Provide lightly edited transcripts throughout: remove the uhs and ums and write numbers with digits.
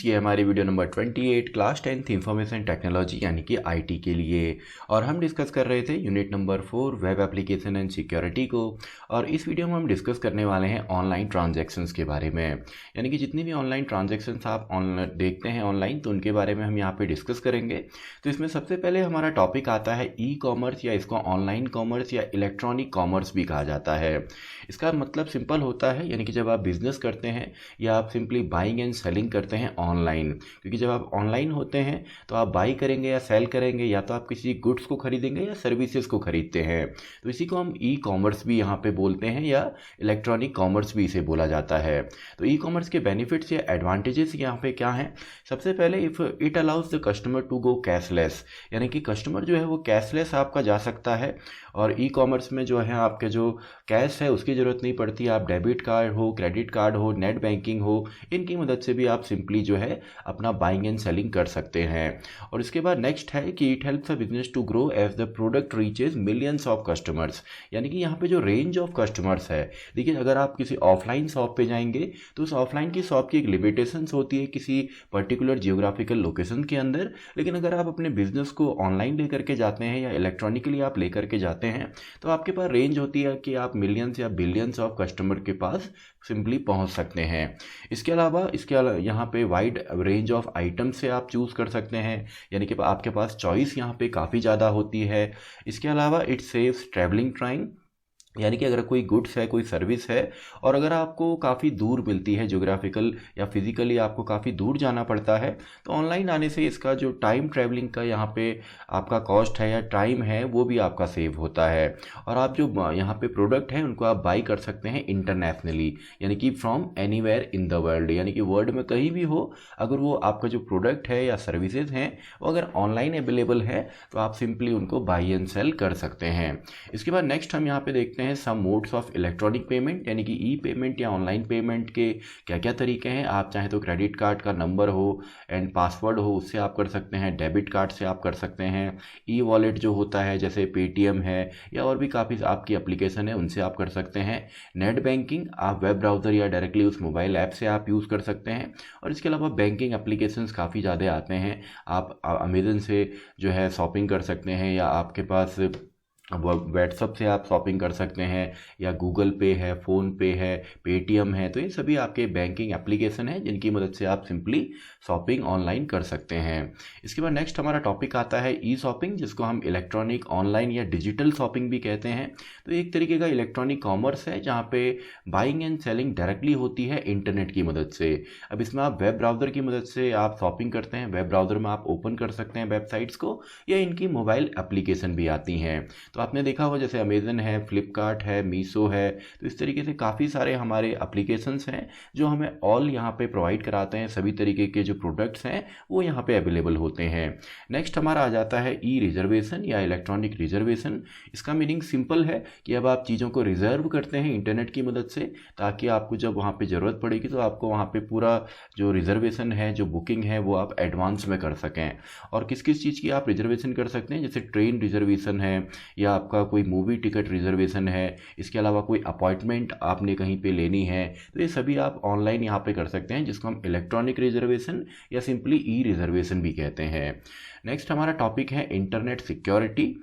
ये हमारी video number 28 class 10th information technology यानी कि आईटी के लिए। और हम डिस्कस कर रहे थे unit number 4 web application and security को। और इस वीडियो में हम डिस्कस करने वाले हैं ऑनलाइन ट्रांजैक्शंस के बारे में, यानी कि जितनी भी ऑनलाइन ट्रांजैक्शंस आप ऑनलाइन देखते हैं ऑनलाइन, तो उनके बारे में हम यहाँ पे डिस्कस करेंगे। तो इसमें सबसे पहले हमारा टॉपिक आता है ई कॉमर्स, या इसको ऑनलाइन कॉमर्स या इलेक्ट्रॉनिक कॉमर्स भी कहा जाता है। इसका मतलब सिंपल होता है, यानी कि जब आप बिजनेस करते हैं या आप सिंपली बाइंग एंड सेलिंग करते हैं ऑनलाइन, क्योंकि जब आप ऑनलाइन होते हैं तो आप बाई करेंगे या सेल करेंगे, या तो आप किसी गुड्स को खरीदेंगे या सर्विसेज को खरीदते हैं। तो इसी को हम ई कॉमर्स भी यहाँ पे बोलते हैं, या इलेक्ट्रॉनिक कॉमर्स भी इसे बोला जाता है। तो ई कॉमर्स के बेनिफिट्स या एडवांटेजेस यहाँ पे क्या हैं? सबसे पहले if it allows the customer to go cashless, यानी कि कस्टमर जो है वो कैशलेस आपका जा सकता है। और ई कॉमर्स में जो है आपके जो कैश है उसकी ज़रूरत नहीं पड़ती। आप डेबिट कार्ड हो, क्रेडिट कार्ड हो, नेट बैंकिंग हो, इनकी मदद से भी आप सिंपली जो है अपना बाइंग एंड सेलिंग कर सकते हैं। और इसके बाद नेक्स्ट है कि it helps a business to grow as the product reaches millions of customers, यानी कि यहाँ पे जो रेंज ऑफ कस्टमर्स है, देखिए अगर आप किसी ऑफलाइन शॉप पे जाएंगे तो उस ऑफलाइन की शॉप की एक लिमिटेशंस होती है किसी पर्टिकुलर जियोग्राफिकल लोकेशन के अंदर। लेकिन अगर आप अपने बिजनेस को ऑनलाइन लेकर के जाते हैं या इलेक्ट्रॉनिकली आप लेकर के जाते हैं तो आपके पास रेंज होती है कि आप मिलियंस या बिलियंस ऑफ कस्टमर के पास सिंपली पहुंच सकते हैं। इसके अलावा यहाँ पे वाइड रेंज ऑफ आइटम से आप चूज़ कर सकते हैं, यानी कि आपके पास चॉइस यहाँ पे काफ़ी ज़्यादा होती है। इसके अलावा इट सेव्स ट्रैवलिंग टाइम, यानी कि अगर कोई गुड्स है, कोई सर्विस है, और अगर आपको काफ़ी दूर मिलती है, ज्योग्राफिकल या फिजिकली आपको काफ़ी दूर जाना पड़ता है, तो ऑनलाइन आने से इसका जो टाइम ट्रैवलिंग का यहाँ पे आपका कॉस्ट है या टाइम है वो भी आपका सेव होता है। और आप जो यहाँ पे प्रोडक्ट हैं उनको आप बाई कर सकते हैं इंटरनेशनली, यानी कि from anywhere in the world, यानी कि वर्ल्ड में कहीं भी हो, अगर वो आपका जो प्रोडक्ट है या सर्विसेज हैं वो अगर ऑनलाइन अवेलेबल है तो आप सिंपली उनको बाई एंड सेल कर सकते हैं। इसके बाद नेक्स्ट हम यहाँ पे देखते हैं सम मोड्स ऑफ इलेक्ट्रॉनिक पेमेंट, यानी कि ई पेमेंट या ऑनलाइन पेमेंट के क्या क्या तरीके हैं। आप चाहें तो क्रेडिट कार्ड का नंबर हो एंड पासवर्ड हो उससे आप कर सकते हैं, डेबिट कार्ड से आप कर सकते हैं, ई वॉलेट जो होता है जैसे पेटीएम है या और भी काफ़ी आपकी एप्लीकेशन है उनसे आप कर सकते हैं। नेट बैंकिंग आप वेब ब्राउज़र या डायरेक्टली उस मोबाइल ऐप से आप यूज़ कर सकते हैं। और इसके अलावा बैंकिंग एप्लीकेशंस काफ़ी ज़्यादा आते हैं। आप अमेजन से जो है शॉपिंग कर सकते हैं, या आपके पास व्हाट्सअप से आप शॉपिंग कर सकते हैं, या गूगल पे है, फ़ोन पे है, पेटीएम है। तो ये सभी आपके बैंकिंग एप्लीकेशन हैं जिनकी मदद से आप सिंपली शॉपिंग ऑनलाइन कर सकते हैं। इसके बाद नेक्स्ट हमारा टॉपिक आता है ई शॉपिंग, जिसको हम इलेक्ट्रॉनिक ऑनलाइन या डिजिटल शॉपिंग भी कहते हैं। तो एक तरीके का इलेक्ट्रॉनिक कॉमर्स है जहाँ पे बाइंग एंड सेलिंग डायरेक्टली होती है इंटरनेट की मदद से। अब इसमें आप वेब ब्राउज़र की मदद से आप शॉपिंग करते हैं, वेब ब्राउज़र में आप ओपन कर सकते हैं वेबसाइट्स को, या इनकी मोबाइल एप्लीकेशन भी आती हैं। तो आपने देखा होगा जैसे अमेजन है, फ्लिपकार्ट है, मीशो है, तो इस तरीके से काफ़ी सारे हमारे एप्लीकेशंस हैं जो हमें ऑल यहाँ पे प्रोवाइड कराते हैं। सभी तरीके के जो प्रोडक्ट्स हैं वो यहाँ पे अवेलेबल होते हैं। नेक्स्ट हमारा आ जाता है ई रिजर्वेशन या इलेक्ट्रॉनिक रिजर्वेशन। इसका मीनिंग सिंपल है कि अब आप चीज़ों को रिजर्व करते हैं इंटरनेट की मदद से, ताकि आपको जब वहाँ पर ज़रूरत पड़ेगी तो आपको वहाँ पर पूरा जो रिजर्वेशन है, जो बुकिंग है, वो आप एडवांस में कर सकें। और किस किस चीज़ की आप रिजर्वेशन कर सकते हैं, जैसे ट्रेन रिजर्वेशन है, या आपका कोई मूवी टिकट रिजर्वेशन है, इसके अलावा कोई अपॉइंटमेंट आपने कहीं पे लेनी है, तो ये सभी आप ऑनलाइन यहाँ पे कर सकते हैं, जिसको हम इलेक्ट्रॉनिक रिजर्वेशन या सिंपली ई रिजर्वेशन भी कहते हैं। नेक्स्ट हमारा टॉपिक है इंटरनेट सिक्योरिटी।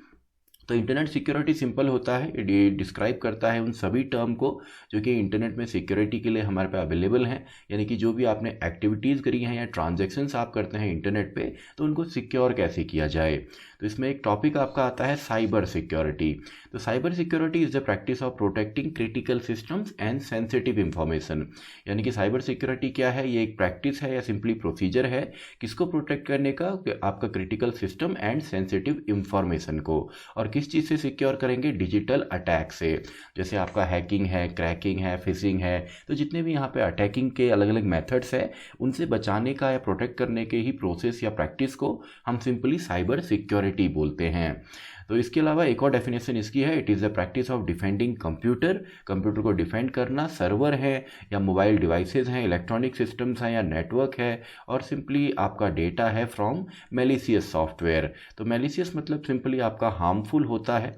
तो इंटरनेट सिक्योरिटी सिंपल होता है, ये डिस्क्राइब करता है उन सभी टर्म को जो कि इंटरनेट में सिक्योरिटी के लिए हमारे पास अवेलेबल हैं, यानी कि जो भी आपने एक्टिविटीज़ करी हैं या ट्रांजैक्शंस आप करते हैं इंटरनेट पे, तो उनको सिक्योर कैसे किया जाए। तो इसमें एक टॉपिक आपका आता है साइबर सिक्योरिटी। तो cyber security is the practice of protecting critical systems and sensitive information, यानी कि साइबर सिक्योरिटी क्या है, ये एक प्रैक्टिस है या सिंपली प्रोसीजर है किसको प्रोटेक्ट करने का, आपका critical system and sensitive information को। और किस चीज़ से सिक्योर करेंगे? डिजिटल अटैक से, जैसे आपका हैकिंग है, क्रैकिंग है, फिशिंग है। तो जितने भी यहाँ पे अटैकिंग के अलग अलग मेथड्स हैं उनसे बचाने का या प्रोटेक्ट करने के ही प्रोसेस या प्रैक्टिस को हम सिंपली साइबर सिक्योरिटी बोलते हैं। तो इसके अलावा एक और डेफिनेशन इसकी है, it is the practice of defending computer, computer को डिफेंड करना, सर्वर है या मोबाइल डिवाइसेज हैं, इलेक्ट्रॉनिक सिस्टम्स हैं या नेटवर्क है, और सिंपली आपका डेटा है फ्रॉम मेलिशियस सॉफ्टवेयर। तो मेलिशियस मतलब सिंपली आपका हार्मफुल होता है,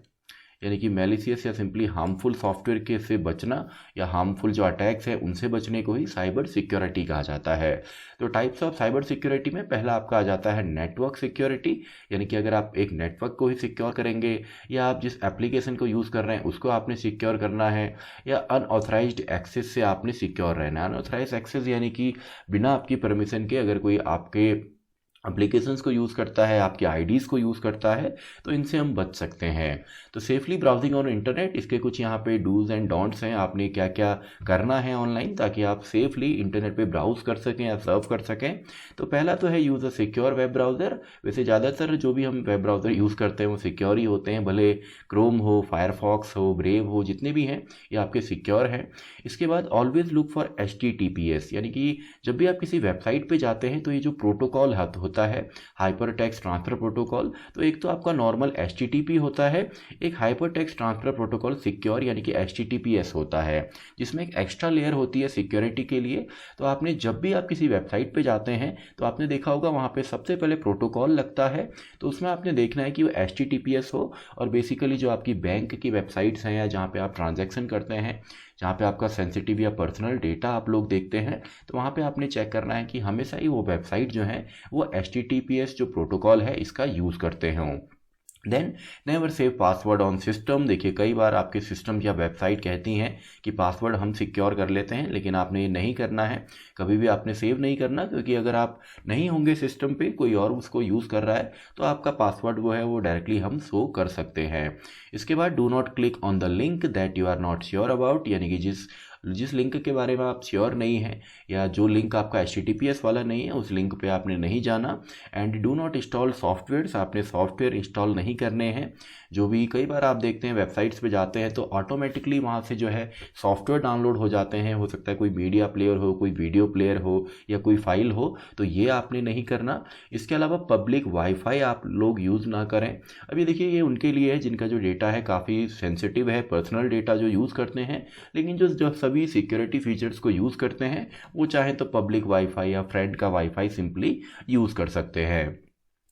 यानी कि मैलिशियस या सिंपली हार्मफुल सॉफ्टवेयर के से बचना या हार्मफुल जो अटैक्स हैं उनसे बचने को ही साइबर सिक्योरिटी कहा जाता है। तो टाइप्स ऑफ साइबर सिक्योरिटी में पहला आपका आ जाता है नेटवर्क सिक्योरिटी, यानी कि अगर आप एक नेटवर्क को ही सिक्योर करेंगे या आप जिस एप्लीकेशन को यूज़ कर रहे हैं उसको आपने सिक्योर करना है, या अनऑथराइज्ड एक्सेस से आपने सिक्योर रहना है। अनऑथराइज्ड एक्सेस यानी कि बिना आपकी परमिशन के अगर कोई आपके एप्लीकेशंस को यूज़ करता है, आपके आईडीज़ को यूज़ करता है, तो इनसे हम बच सकते हैं। तो सेफली ब्राउजिंग ऑन इंटरनेट, इसके कुछ यहाँ पे डूज़ एंड डोंट्स हैं, आपने क्या क्या करना है ऑनलाइन ताकि आप सेफली इंटरनेट पे ब्राउज़ कर सकें या सर्व कर सकें। तो पहला तो है use a secure web browser. वैसे ज़्यादातर जो भी हम वेब ब्राउज़र यूज़ करते हैं वो सिक्योर ही होते हैं, भले क्रोम हो, फायरफॉक्स हो, ब्रेव हो, जितने भी हैं ये आपके सिक्योर हैं। इसके बाद ऑलवेज़ लुक फॉर HTTPS, यानी कि जब भी आप किसी वेबसाइट पे जाते हैं तो ये जो प्रोटोकॉल होता है हाइपर टेक्स्ट ट्रांसफर प्रोटोकॉल, तो एक तो आपका नॉर्मल HTTP होता है, एक hyper text transfer protocol secure यानी कि HTTPS होता है, जिसमें एक एक्स्ट्रा लेयर होती है सिक्योरिटी के लिए। तो आपने जब भी आप किसी वेबसाइट पे जाते हैं तो आपने देखा होगा वहाँ पे सबसे पहले प्रोटोकॉल लगता है, तो उसमें आपने देखना है कि वो HTTPS हो। और बेसिकली जो आपकी बैंक की वेबसाइट्स हैं या जहाँ पे आप ट्रांजैक्शन करते हैं, जहाँ पे आपका सेंसिटिव या पर्सनल डेटा आप लोग देखते हैं, तो वहाँ पे आपने चेक करना है कि हमेशा ही वो वेबसाइट जो है वो HTTPS जो प्रोटोकॉल है इसका यूज़ करते हों। Then never save password on system. देखिए कई बार आपके सिस्टम या वेबसाइट कहती हैं कि पासवर्ड हम सिक्योर कर लेते हैं, लेकिन आपने ये नहीं करना है, कभी भी आपने सेव नहीं करना, क्योंकि अगर आप नहीं होंगे सिस्टम पे, कोई और उसको यूज़ कर रहा है, तो आपका पासवर्ड वो है वो डायरेक्टली हम शो कर सकते हैं। इसके बाद do not click on the link that you are not sure about, यानी कि जिस लिंक के बारे में आप श्योर नहीं हैं या जो लिंक आपका HTTPS वाला नहीं है उस लिंक पे आपने नहीं जाना। And do not install softwares, आपने सॉफ्टवेयर इंस्टॉल नहीं करने हैं। जो भी कई बार आप देखते हैं वेबसाइट्स पे जाते हैं तो ऑटोमेटिकली वहाँ से जो है सॉफ्टवेयर डाउनलोड हो जाते हैं, हो सकता है कोई मीडिया प्लेयर हो, कोई वीडियो प्लेयर हो या कोई फाइल हो, तो ये आपने नहीं करना। इसके अलावा पब्लिक वाईफाई आप लोग यूज़ ना करें। अभी देखिए ये उनके लिए है जिनका जो डेटा है काफ़ी सेंसिटिव है, पर्सनल डेटा जो यूज़ करते हैं, लेकिन जो सभी सिक्योरिटी फीचर्स को यूज़ करते हैं वो चाहे तो पब्लिक वाईफाई या फ्रेंड का वाईफाई सिंपली यूज़ कर सकते हैं।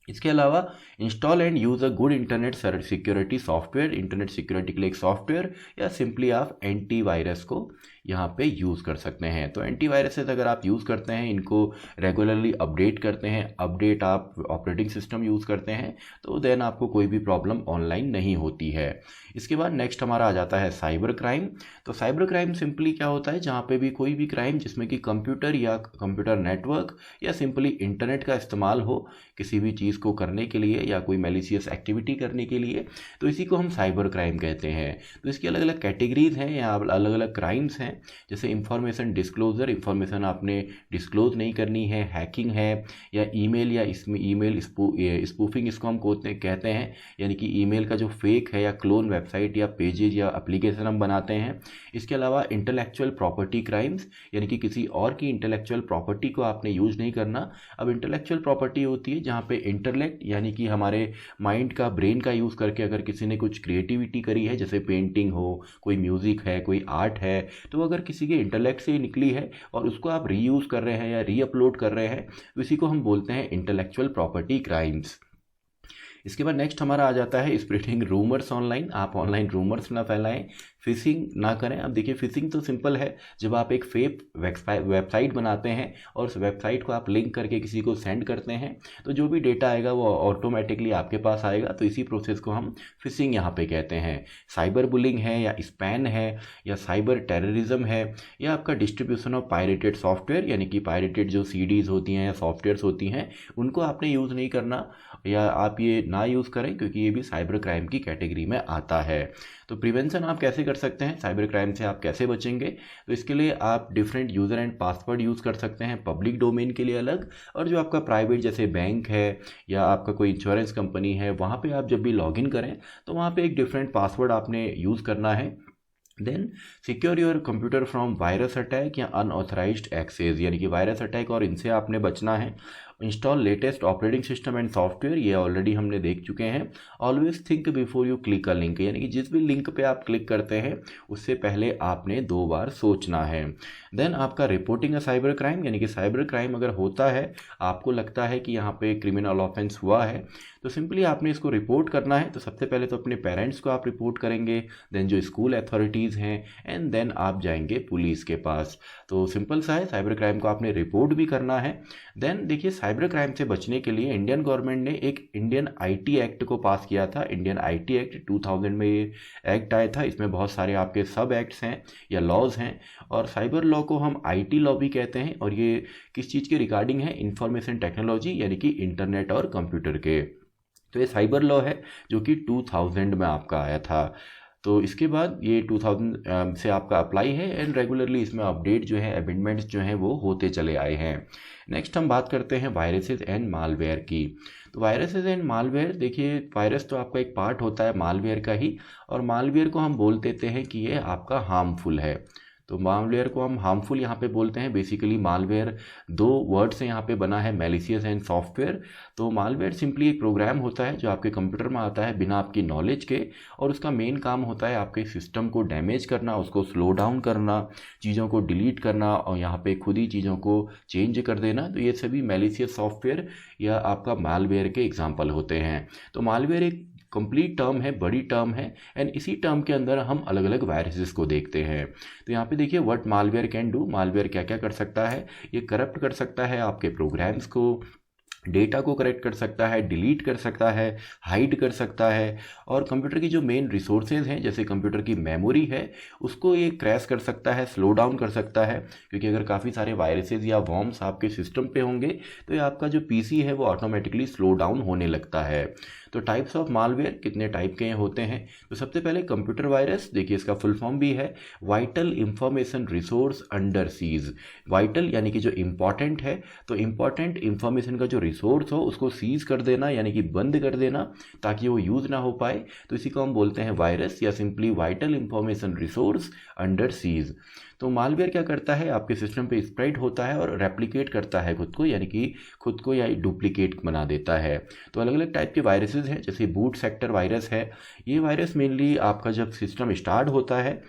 इसके अलावा install and use a good internet security software, internet security के लिए एक सॉफ्टवेयर, या सिंपली आप एंटीवायरस को यहाँ पे यूज़ कर सकते हैं। तो एंटीवायरसेस अगर आप यूज़ करते हैं, इनको रेगुलरली अपडेट करते हैं, अपडेट आप ऑपरेटिंग सिस्टम यूज़ करते हैं, तो देन आपको कोई भी प्रॉब्लम ऑनलाइन नहीं होती है। इसके बाद नेक्स्ट हमारा आ जाता है साइबर क्राइम। तो साइबर क्राइम सिंपली क्या होता है, जहाँ पे भी कोई भी क्राइम जिसमें कि कंप्यूटर या कंप्यूटर नेटवर्क या सिंपली इंटरनेट का इस्तेमाल हो किसी भी चीज़ को करने के लिए या कोई मैलिशियस एक्टिविटी करने के लिए, तो इसी को हम साइबर क्राइम कहते हैं। तो इसकी अलग अलग कैटेगरीज हैं या अलग अलग क्राइम्स हैं, जैसे इंफॉर्मेशन डिस्क्लोजर, इंफॉर्मेशन आपने डिस्क्लोज नहीं करनी है, हैकिंग है, या ईमेल या इसमें ईमेल स्पूफिंग इसको हम कहते हैं, यानी कि ईमेल का जो फेक है या क्लोन वेबसाइट या पेजेज या एप्लीकेशन हम बनाते हैं। इसके अलावा इंटेलेक्चुअल प्रॉपर्टी क्राइम्स, यानी कि किसी और की इंटेलेक्चुअल प्रॉपर्टी को आपने यूज नहीं करना। अब इंटेलेक्चुअल प्रॉपर्टी होती है जहाँ पे इंटेलेक्ट यानी कि हमारे माइंड का, ब्रेन का यूज़ करके अगर किसी ने कुछ क्रिएटिविटी करी है, जैसे पेंटिंग हो, कोई म्यूज़िक है, कोई आर्ट है, तो अगर किसी के इंटेलेक्ट से निकली है और उसको आप रीयूज़ कर रहे हैं या रीअपलोड कर रहे हैं, तो इसी को हम बोलते हैं इंटेलेक्चुअल प्रॉपर्टी क्राइम्स। इसके बाद नेक्स्ट हमारा आ जाता है स्प्रेडिंग रूमर्स ऑनलाइन। आप ऑनलाइन रूमर्स ना फैलाएं, फिशिंग ना करें। अब देखिए फिशिंग तो सिंपल है, जब आप एक फेक वेबसाइट बनाते हैं और उस वेबसाइट को आप लिंक करके किसी को सेंड करते हैं, तो जो भी डेटा आएगा वो ऑटोमेटिकली आपके पास आएगा। तो इसी प्रोसेस को हम फिशिंग यहाँ पे कहते हैं। साइबर बुलिंग है या स्पैम है या साइबर टेररिज्म है या आपका डिस्ट्रीब्यूशन ऑफ पायरेटेड सॉफ्टवेयर, यानी कि पायरेटेड जो CDs होती हैं या सॉफ्टवेयर्स होती हैं उनको आपने यूज़ नहीं करना या आप ये ना यूज़ करें, क्योंकि ये भी साइबर क्राइम की कैटेगरी में आता है। तो प्रिवेंशन आप कैसे कर सकते हैं, साइबर क्राइम से आप कैसे बचेंगे, तो इसके लिए आप different user and password use कर सकते हैं, पब्लिक डोमेन के लिए अलग, और जो आपका प्राइवेट जैसे बैंक है या आपका कोई इंश्योरेंस कंपनी है, वहाँ पे आप जब भी लॉगिन करें तो वहाँ पे एक डिफरेंट पासवर्ड आपने यूज़ करना है। Then secure your computer from virus attack या अनऑथराइज्ड एक्सेस, यानी कि वायरस अटैक और इनसे आपने बचना है। Install latest operating system and software, ये ऑलरेडी हमने देख चुके हैं। Always think before you click a link, यानी कि जिस भी लिंक पे आप क्लिक करते हैं उससे पहले आपने 2 बार सोचना है। देन आपका रिपोर्टिंग अ साइबर क्राइम, यानी कि साइबर क्राइम अगर होता है, आपको लगता है कि यहाँ पे क्रिमिनल ऑफेंस हुआ है, तो सिंपली आपने इसको रिपोर्ट करना है। तो सबसे पहले तो अपने पेरेंट्स को आप रिपोर्ट करेंगे, देन जो स्कूल अथॉरिटीज़ हैं, एंड देन आप जाएंगे पुलिस के पास। तो सिंपल सा है, साइबर क्राइम को आपने रिपोर्ट भी करना है। देन देखिए, साइबर क्राइम से बचने के लिए इंडियन गवर्नमेंट ने एक इंडियन आईटी एक्ट को पास किया था। इंडियन आईटी एक्ट 2000 में ये एक्ट आया था। इसमें बहुत सारे आपके सब एक्ट्स हैं या लॉज हैं, और साइबर लॉ को हम आईटी लॉ भी कहते हैं। और ये किस चीज़ के रिगार्डिंग है? इंफॉर्मेशन टेक्नोलॉजी, यानी कि इंटरनेट और कंप्यूटर के। तो ये साइबर लॉ है जो कि 2000 में आपका आया था। तो इसके बाद ये 2000 से आपका अप्लाई है, एंड रेगुलरली इसमें अपडेट जो है, अमेंडमेंट्स जो हैं वो होते चले आए हैं। नेक्स्ट हम बात करते हैं वायरसेस एंड मालवेयर की। तो वायरसेस एंड मालवेयर, देखिए वायरस तो आपका एक पार्ट होता है मालवेयर का ही, और मालवेयर को हम बोल देते हैं कि ये आपका हार्मफुल है। तो मालवेयर को हम हार्मफुल यहाँ पे बोलते हैं। बेसिकली मालवेयर 2 वर्ड से यहाँ पे बना है, मैलिशियस एंड सॉफ्टवेयर। तो मालवेयर सिंपली एक प्रोग्राम होता है जो आपके कंप्यूटर में आता है बिना आपकी नॉलेज के, और उसका मेन काम होता है आपके सिस्टम को डैमेज करना, उसको स्लो डाउन करना, चीज़ों को डिलीट करना, और यहाँ पे खुद ही चीज़ों को चेंज कर देना। तो ये सभी मैलिशियस सॉफ्टवेयर या आपका मालवेयर के एग्जाम्पल होते हैं। तो मालवेयर एक कंप्लीट टर्म है, बड़ी टर्म है, एंड इसी टर्म के अंदर हम अलग अलग वायरसेस को देखते हैं। तो यहाँ पे देखिए, what malware can do, malware क्या क्या कर सकता है। ये करप्ट कर सकता है आपके प्रोग्राम्स को, डेटा को करेक्ट कर सकता है, डिलीट कर सकता है, हाइड कर सकता है, और कंप्यूटर की जो मेन रिसोर्सेज हैं, जैसे कंप्यूटर की मेमोरी है, उसको ये क्रैश कर सकता है, स्लो डाउन कर सकता है। क्योंकि अगर काफ़ी सारे वायरसेस या वॉर्म्स आपके सिस्टम पे होंगे तो ये आपका जो पीसी है वो ऑटोमेटिकली स्लो डाउन होने लगता है। तो टाइप्स ऑफ मालवेयर कितने टाइप के होते हैं? तो सबसे पहले कंप्यूटर वायरस, देखिए इसका फुल फॉर्म भी है vital information resource under seize. Vital यानी कि जो इम्पॉर्टेंट है, तो इम्पॉर्टेंट इंफॉर्मेशन का जो रिसोर्स हो उसको सीज कर देना, यानी कि बंद कर देना, ताकि वो यूज़ ना हो पाए। तो इसी को हम बोलते हैं वायरस, या simply vital information resource under seize. तो मालवेयर क्या करता है, आपके सिस्टम पे स्प्रेड होता है और रेप्लिकेट करता है खुद को, यानी कि खुद को या डुप्लीकेट बना देता है। तो अलग अलग टाइप के वायरसेस हैं, जैसे बूट सेक्टर वायरस है। ये वायरस मेनली आपका जब सिस्टम स्टार्ट होता है,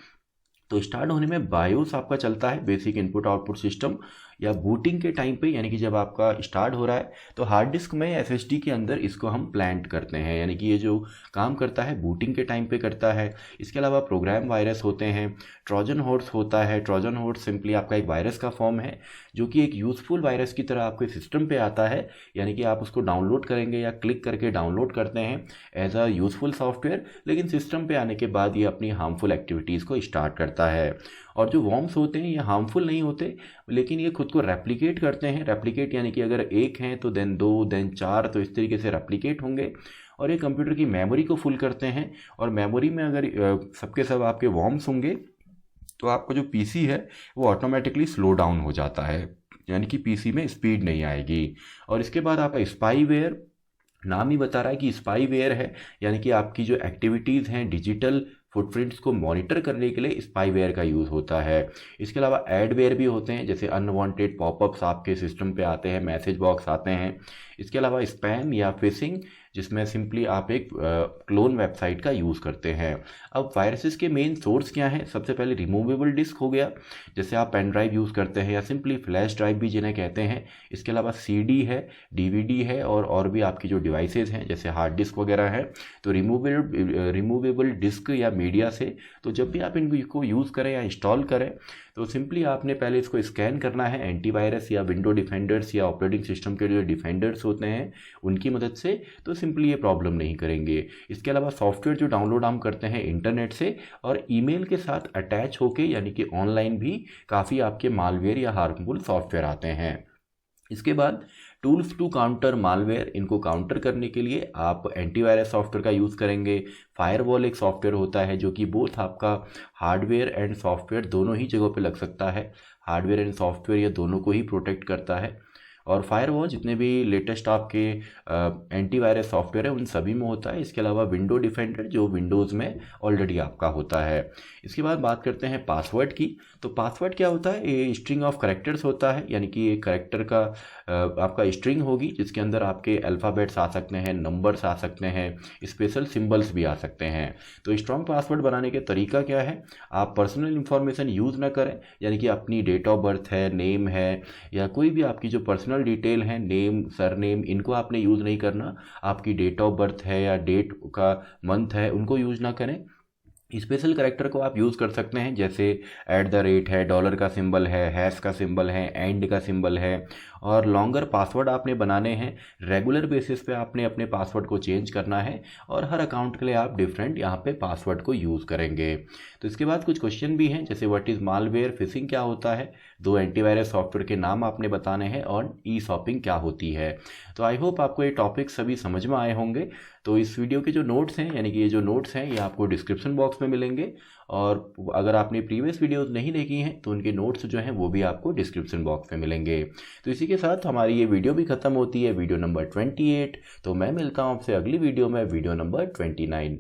तो स्टार्ट होने में बायोस आपका चलता है, बेसिक इनपुट आउटपुट सिस्टम, या बूटिंग के टाइम पे, यानी कि जब आपका स्टार्ट हो रहा है तो हार्ड डिस्क में एसएसडी के अंदर इसको हम प्लांट करते हैं, यानी कि ये जो काम करता है बूटिंग के टाइम पे करता है। इसके अलावा प्रोग्राम वायरस होते हैं, ट्रोजन हॉर्स होता है। ट्रोजन हॉर्स सिंपली आपका एक वायरस का फॉर्म है जो कि एक यूज़फुल वायरस की तरह आपके सिस्टम पे आता है, यानी कि आप उसको डाउनलोड करेंगे या क्लिक करके डाउनलोड करते हैं एज अ यूज़फुल सॉफ्टवेयर, लेकिन सिस्टम पे आने के बाद ये अपनी हार्मफुल एक्टिविटीज़ को स्टार्ट करता है। और जो वॉर्म्स होते हैं ये हार्मफुल नहीं होते, लेकिन ये खुद को रेप्लिकेट करते हैं। रेप्लिकेट यानी कि अगर एक हैं तो देन 2, देन 4, तो इस तरीके से रेप्लिकेट होंगे, और ये कंप्यूटर की मेमोरी को फुल करते हैं। और मेमोरी में अगर सबके सब आपके वॉर्म्स होंगे तो आपका जो पीसी है वो ऑटोमेटिकली स्लो डाउन हो जाता है, यानी कि पीसी में स्पीड नहीं आएगी। और इसके बाद आपका स्पाईवेयर, नाम ही बता रहा है कि स्पाईवेयर है, यानी कि आपकी जो एक्टिविटीज़ हैं डिजिटल फुटप्रिंट्स को मॉनिटर करने के लिए स्पाईवेयर का यूज़ होता है। इसके अलावा एडवेयर भी होते हैं, जैसे अनवांटेड पॉपअप्स आपके सिस्टम पे आते हैं, मैसेज बॉक्स आते हैं। इसके अलावा स्पैम या फिशिंग, जिसमें सिंपली आप एक क्लोन वेबसाइट का यूज़ करते हैं। अब वायरसेस के मेन सोर्स क्या हैं? सबसे पहले रिमूवेबल डिस्क हो गया, जैसे आप पेन ड्राइव यूज़ करते हैं या सिंपली फ्लैश ड्राइव भी जिन्हें कहते हैं। इसके अलावा सीडी है, डीवीडी है, और भी आपकी जो डिवाइसेस हैं जैसे हार्ड डिस्क वगैरह है। तो रिमूवेबल डिस्क या मीडिया से, तो जब भी आप इनको यूज़ करें या इंस्टॉल करें तो सिंपली आपने पहले इसको स्कैन करना है एंटीवायरस या विंडो डिफेंडर्स या ऑपरेटिंग सिस्टम के जो डिफेंडर्स होते हैं उनकी मदद से, तो सिंपली ये प्रॉब्लम नहीं करेंगे। इसके अलावा सॉफ्टवेयर जो डाउनलोड हम करते हैं इंटरनेट से और ईमेल के साथ अटैच होके, यानी कि ऑनलाइन भी काफ़ी आपके मालवेयर या हार्मफुल सॉफ्टवेयर आते हैं। इसके बाद टूल्स टू काउंटर मालवेयर, इनको काउंटर करने के लिए आप एंटीवायरस सॉफ्टवेयर का यूज़ करेंगे। फायरवॉल एक सॉफ्टवेयर होता है जो कि बोथ आपका हार्डवेयर एंड सॉफ्टवेयर दोनों ही जगहों पे लग सकता है, हार्डवेयर एंड सॉफ्टवेयर ये दोनों को ही प्रोटेक्ट करता है। और फायरवॉल जितने भी लेटेस्ट आपके एंटीवायरस सॉफ्टवेयर है उन सभी में होता है। इसके अलावा विंडो डिफेंडर जो विंडोज़ में ऑलरेडी आपका होता है। इसके बाद बात करते हैं पासवर्ड की। तो पासवर्ड क्या होता है, ये स्ट्रिंग ऑफ करेक्टर्स होता है, यानी कि एक करेक्टर का आपका स्ट्रिंग होगी जिसके अंदर आपके अल्फ़ाबेट्स आ सकते हैं, नंबर्स आ सकते हैं, स्पेशल सिंबल्स भी आ सकते हैं। तो स्ट्रॉन्ग पासवर्ड बनाने के तरीका क्या है, आप पर्सनल इन्फॉर्मेशन यूज़ ना करें, यानी कि अपनी डेट ऑफ बर्थ है, नेम है, या कोई भी आपकी जो पर्सनल डिटेल है, नेम, सरनेम, इनको आपने यूज़ नहीं करना। आपकी डेट ऑफ बर्थ है या डेट का मंथ है उनको यूज़ ना करें। स्पेशल करेक्टर को आप यूज़ कर सकते हैं, जैसे @ है, डॉलर का सिंबल है, हैश का सिंबल है, एंड का सिंबल है। और लॉन्गर पासवर्ड आपने बनाने हैं, रेगुलर बेसिस पे आपने अपने पासवर्ड को चेंज करना है और हर अकाउंट के लिए आप डिफरेंट यहाँ पे पासवर्ड को यूज़ करेंगे। तो इसके बाद कुछ क्वेश्चन भी हैं, जैसे व्हाट इज़ मालवेयर, फिशिंग क्या होता है, 2 एंटीवायरस सॉफ्टवेयर के नाम आपने बताने हैं, और ई शॉपिंग क्या होती है। तो आई होप आपको ये टॉपिक सभी समझ में आए होंगे। तो इस वीडियो के जो नोट्स हैं, यानी कि ये जो नोट्स हैं, ये आपको डिस्क्रिप्शन बॉक्स में मिलेंगे, और अगर आपने प्रीवियस वीडियोस नहीं देखी हैं तो उनके नोट्स जो हैं वो भी आपको डिस्क्रिप्शन बॉक्स में मिलेंगे। तो इसी के साथ हमारी ये वीडियो भी ख़त्म होती है, वीडियो नंबर 28। तो मैं मिलता हूँ आपसे अगली वीडियो में, वीडियो नंबर 29।